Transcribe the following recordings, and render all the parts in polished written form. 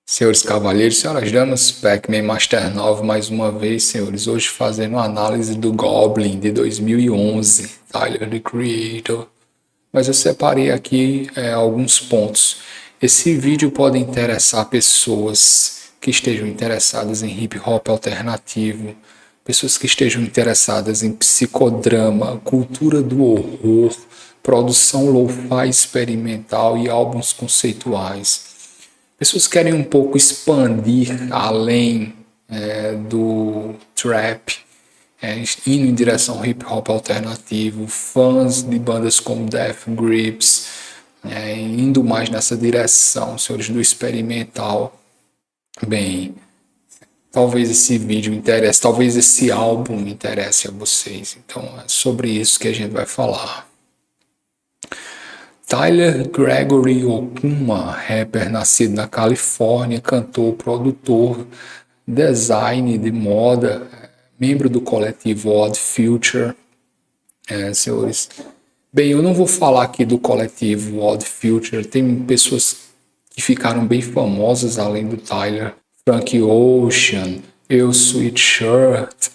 Senhores cavalheiros, senhoras damas, Pac-Man Master 9 mais uma vez, senhores. Hoje fazendo uma análise do Goblin de 2011, Tyler, the Creator. Mas eu separei aqui alguns pontos. Esse vídeo pode interessar pessoas que estejam interessadas em hip hop alternativo, pessoas que estejam interessadas em psicodrama, cultura do horror, produção lo-fi experimental e álbuns conceituais. Pessoas querem um pouco expandir além do trap, indo em direção ao hip hop alternativo, fãs de bandas como Death Grips, indo mais nessa direção, senhores do experimental. Bem, talvez esse vídeo interesse, talvez esse álbum interesse a vocês. Então é sobre isso que a gente vai falar. Tyler Gregory Okuma, rapper nascido na Califórnia, cantor, produtor, design de moda, membro do coletivo Odd Future. Senhores, bem, eu não vou falar aqui do coletivo Odd Future, tem pessoas que ficaram bem famosas além do Tyler. Frank Ocean, Eu Sweatshirt.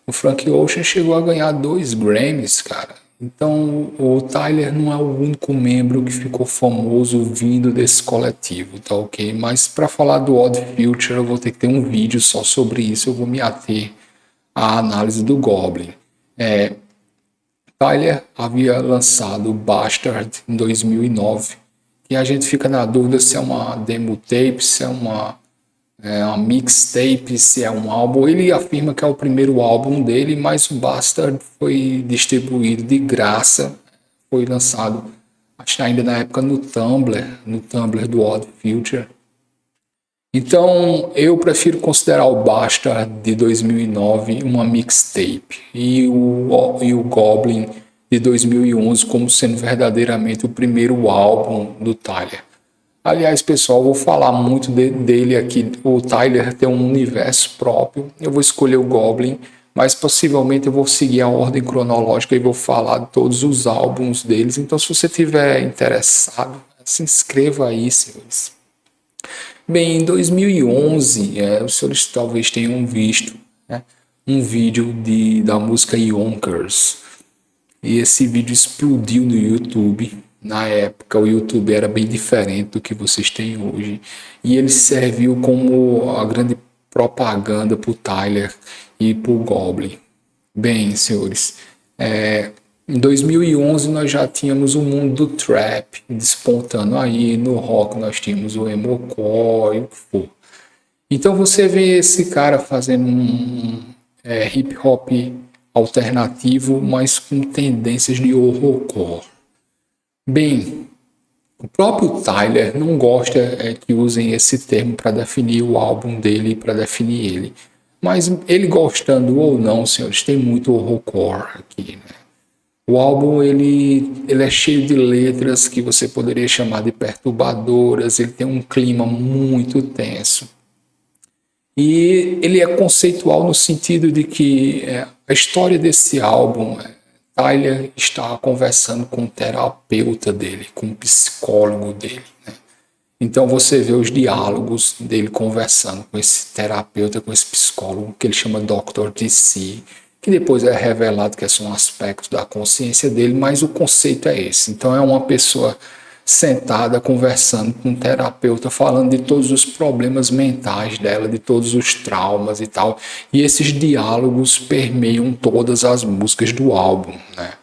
O Frank Ocean chegou a ganhar 2 Grammys, cara. Então, o Tyler não é o único membro que ficou famoso vindo desse coletivo, tá ok? Mas para falar do Odd Future, eu vou ter que ter um vídeo só sobre isso, eu vou me ater à análise do Goblin. Tyler havia lançado Bastard em 2009, e a gente fica na dúvida se é uma demo tape, se é uma mixtape, se é um álbum. Ele afirma que é o primeiro álbum dele, mas o Bastard foi distribuído de graça, foi lançado, acho que ainda na época no Tumblr do Odd Future. Então eu prefiro considerar o Bastard de 2009 uma mixtape e o Goblin de 2011 como sendo verdadeiramente o primeiro álbum do Tyler. Aliás, pessoal, eu vou falar muito dele aqui. O Tyler tem um universo próprio. Eu vou escolher o Goblin, mas possivelmente eu vou seguir a ordem cronológica e vou falar de todos os álbuns deles. Então, se você estiver interessado, se inscreva aí, senhores. Bem, em 2011, os senhores talvez tenham visto um vídeo da música Yonkers. E esse vídeo explodiu no YouTube. Na época, o YouTube era bem diferente do que vocês têm hoje. E ele serviu como a grande propaganda para o Tyler e para o Goblin. Bem, senhores, em 2011 nós já tínhamos o mundo do trap despontando aí. No rock nós tínhamos o emocore e o que for. Então você vê esse cara fazendo um hip hop alternativo, mas com tendências de horrorcore. Bem, o próprio Tyler não gosta que usem esse termo para definir o álbum dele, para definir ele. Mas ele gostando ou não, senhores, tem muito horrorcore aqui, né? O álbum ele é cheio de letras que você poderia chamar de perturbadoras, ele tem um clima muito tenso. E ele é conceitual no sentido de que a história desse álbum, Tyler está conversando com o terapeuta dele, com o psicólogo dele, né? Então você vê os diálogos dele conversando com esse terapeuta, com esse psicólogo, que ele chama Dr. DC, que depois é revelado que é só um aspecto da consciência dele, mas o conceito é esse. Então é uma pessoa sentada conversando com um terapeuta, falando de todos os problemas mentais dela, de todos os traumas e tal. E esses diálogos permeiam todas as músicas do álbum, né?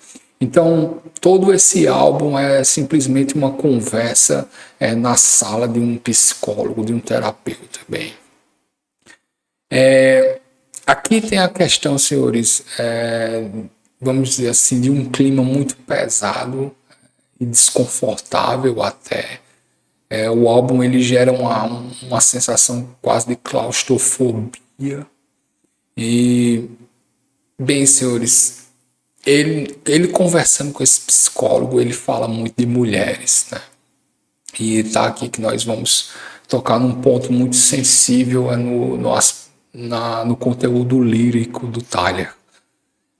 Então, todo esse álbum é simplesmente uma conversa na sala de um psicólogo, de um terapeuta. Bem, aqui tem a questão, senhores, vamos dizer assim, de um clima muito pesado e desconfortável até. O álbum ele gera uma sensação quase de claustrofobia. E, bem, senhores, ele conversando com esse psicólogo, ele fala muito de mulheres, né? E tá aqui que nós vamos tocar num ponto muito sensível no conteúdo lírico do Tyler.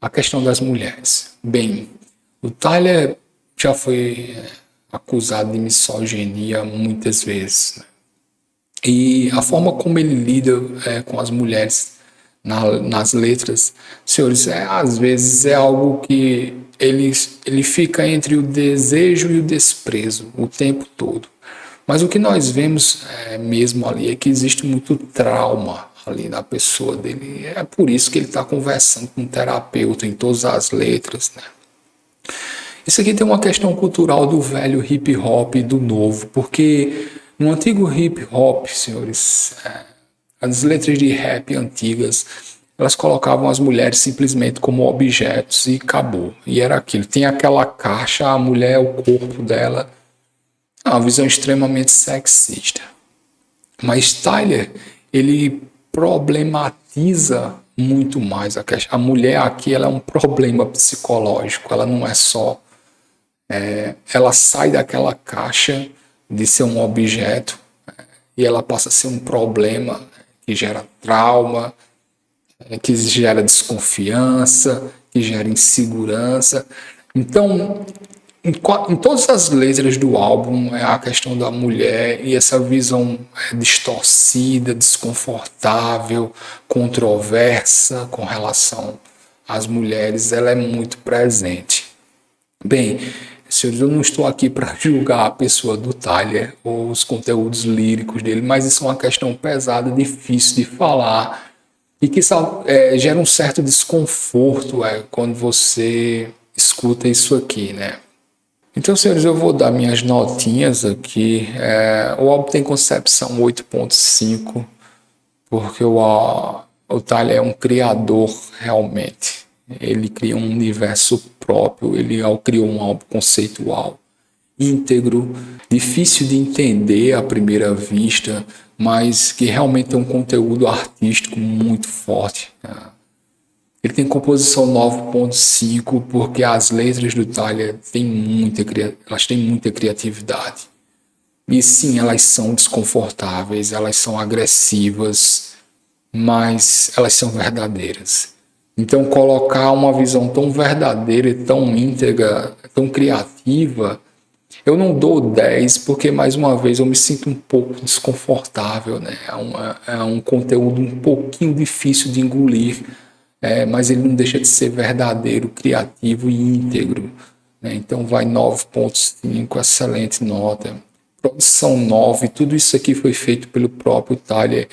A questão das mulheres. Bem, o Tyler já foi acusado de misoginia muitas vezes, né? E a forma como ele lida com as mulheres nas letras, senhores, às vezes é algo que ele fica entre o desejo e o desprezo o tempo todo. Mas o que nós vemos mesmo ali é que existe muito trauma ali na pessoa dele. É por isso que ele está conversando com um terapeuta em todas as letras, né? Isso aqui tem uma questão cultural do velho hip hop e do novo, porque no antigo hip hop, senhores, as letras de rap antigas, elas colocavam as mulheres simplesmente como objetos e acabou. E era aquilo. Tem aquela caixa, a mulher, o corpo dela. Uma visão extremamente sexista. Mas Tyler, ele problematiza muito mais a questão. A mulher aqui, ela é um problema psicológico. Ela não é só... ela sai daquela caixa de ser um objeto e ela passa a ser um problema que gera trauma, que gera desconfiança, que gera insegurança. Então, em todas as letras do álbum é a questão da mulher e essa visão distorcida, desconfortável, controversa com relação às mulheres, ela é muito presente. Bem, senhores, eu não estou aqui para julgar a pessoa do Tyler ou os conteúdos líricos dele, mas isso é uma questão pesada, difícil de falar e que gera um certo desconforto quando você escuta isso aqui, né? Então, senhores, eu vou dar minhas notinhas aqui. O álbum tem concepção 8.5, porque o Tyler é um criador realmente. Ele cria um universo próprio, ele criou um álbum conceitual, íntegro, difícil de entender à primeira vista, mas que realmente tem um conteúdo artístico muito forte. Ele tem composição 9.5 porque as letras do Tyler têm muita criatividade. E sim, elas são desconfortáveis, elas são agressivas, mas elas são verdadeiras. Então, colocar uma visão tão verdadeira, tão íntegra, tão criativa, eu não dou 10 porque, mais uma vez, eu me sinto um pouco desconfortável, né? É um conteúdo um pouquinho difícil de engolir, mas ele não deixa de ser verdadeiro, criativo e íntegro, né? Então vai 9.5, excelente nota. Produção 9, tudo isso aqui foi feito pelo próprio Tyler.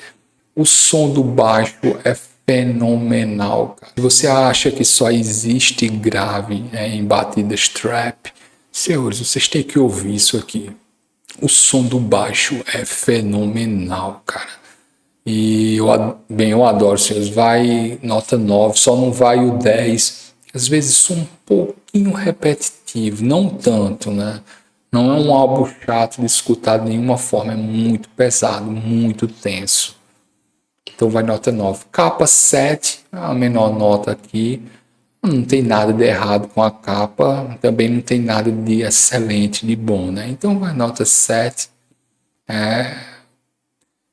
O som do baixo é fenomenal, cara. Se você acha que só existe grave em batidas trap, senhores, vocês têm que ouvir isso aqui. O som do baixo é fenomenal, cara. E eu adoro, senhores. Vai nota 9, só não vai o 10. Às vezes sou um pouquinho repetitivo, não tanto, né? Não é um álbum chato de escutar de nenhuma forma, é muito pesado, muito tenso. Então vai nota 9. Capa 7, a menor nota aqui. Não tem nada de errado com a capa, também não tem nada de excelente, de bom, né? Então vai nota 7.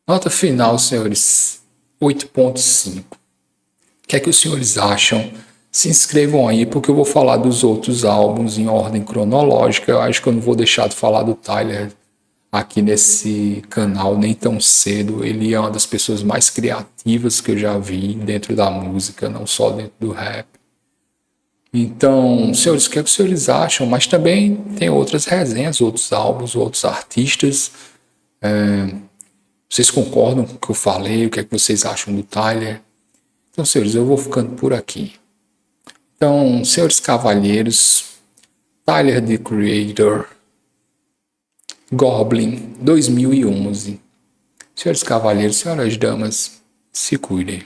Nota final, senhores, 8.5. O que é que os senhores acham? Se inscrevam aí, porque eu vou falar dos outros álbuns em ordem cronológica. Eu acho que eu não vou deixar de falar do Tyler aqui nesse canal nem tão cedo. Ele é uma das pessoas mais criativas que eu já vi dentro da música, não só dentro do rap. Então, senhores, o que é que os senhores acham? Mas também tem outras resenhas, outros álbuns, outros artistas. Vocês concordam com o que eu falei? O que é que vocês acham do Tyler? Então, senhores, eu vou ficando por aqui. Então, senhores cavalheiros, Tyler, The Creator, Goblin, 2011. Senhores cavalheiros, senhoras damas, se cuidem.